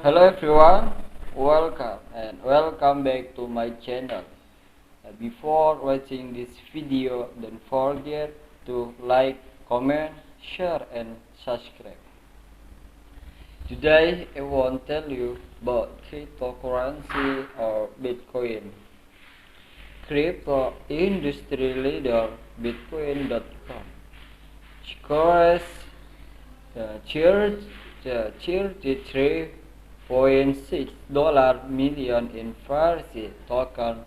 Hello everyone, welcome back to my channel. Before watching this video, don't forget to like, comment, share and subscribe. Today I want to tell you about cryptocurrency or Bitcoin. Crypto industry leader Bitcoin.com scores 33.6 million in first token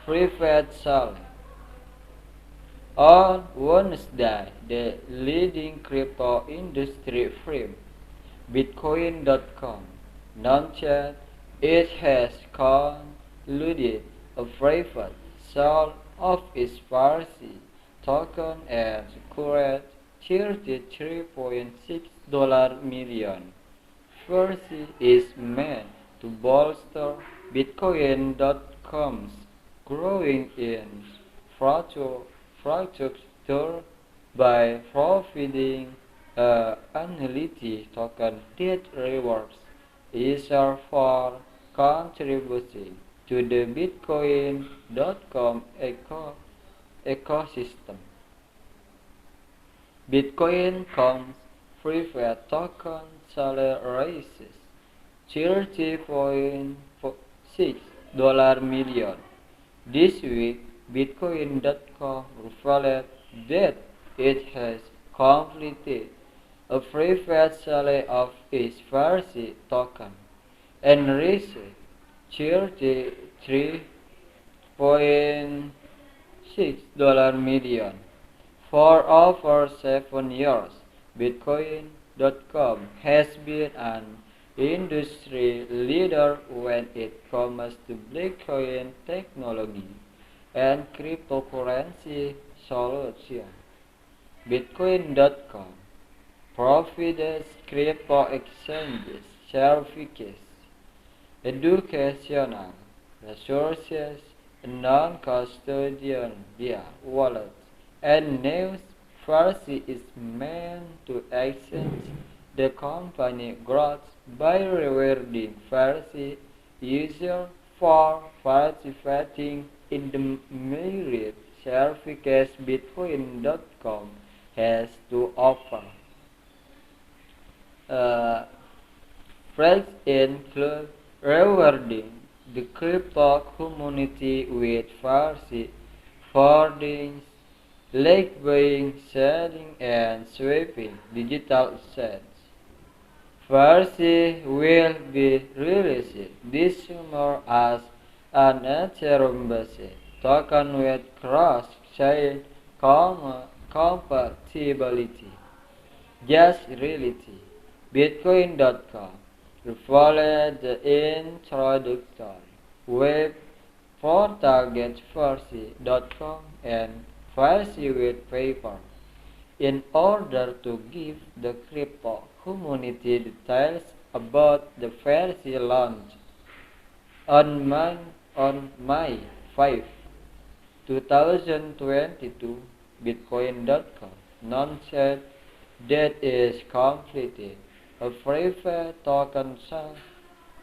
private sale. On Wednesday, the leading crypto industry firm Bitcoin.com announced it has concluded a private sale of its first token and secured $33.6 million. First is meant to bolster Bitcoin.com's growing infrastructure by providing an annuity token that rewards users for contributing to the Bitcoin.com ecosystem. Bitcoin.com's private token sale raises $30.6 million. This week, Bitcoin.com revealed that it has completed a private sale of its first token and raised $33.6 million. For over 7 years, Bitcoin.com has been an industry leader when it comes to blockchain technology and cryptocurrency solutions. Bitcoin.com provides crypto exchanges, services, educational resources, non-custodial wallets, and news. First is meant to exchange the company growth by rewarding first users for participating in the myriad services Bitcoin.com has to offer. First include rewarding the crypto community with first holdings like buying, selling, and swapping digital assets. First will be released this summer as an Ethereum-based token with cross-chain compatibility. Just reality. Bitcoin.com revealed the introductory web for target first.com and first with paper in order to give the crypto community details about the first launch. On May 5, 2022, Bitcoin.com announced that is completed a private token sale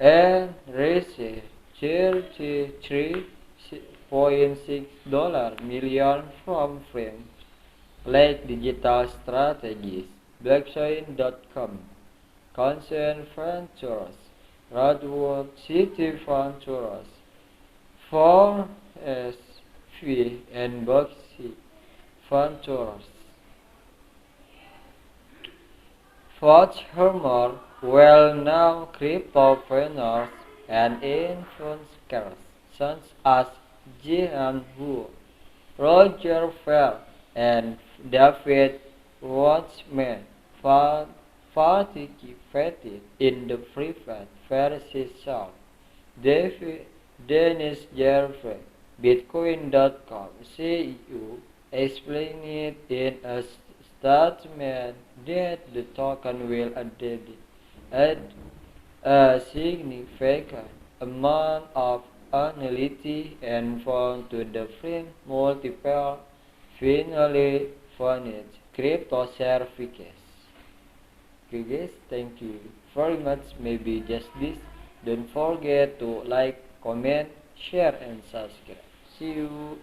and received $33.6 million from firms like Digital Strategies, Blockchain.com, Concern Ventures, Redwood City Ventures, forex and Boxy Ventures. Furthermore, well-known cryptopreneurs and influencers such as Jian Hu, Roger Ver, and David Watchman participated in the private versus sale. Dennis Gervais, Bitcoin.com CEO, explained it in a statement that the token will add a significant amount of annuity and fund to the firm multiple finally funded crypto services. Okay guys, thank you very much, maybe just this. Don't forget to like, comment, share and subscribe. See you.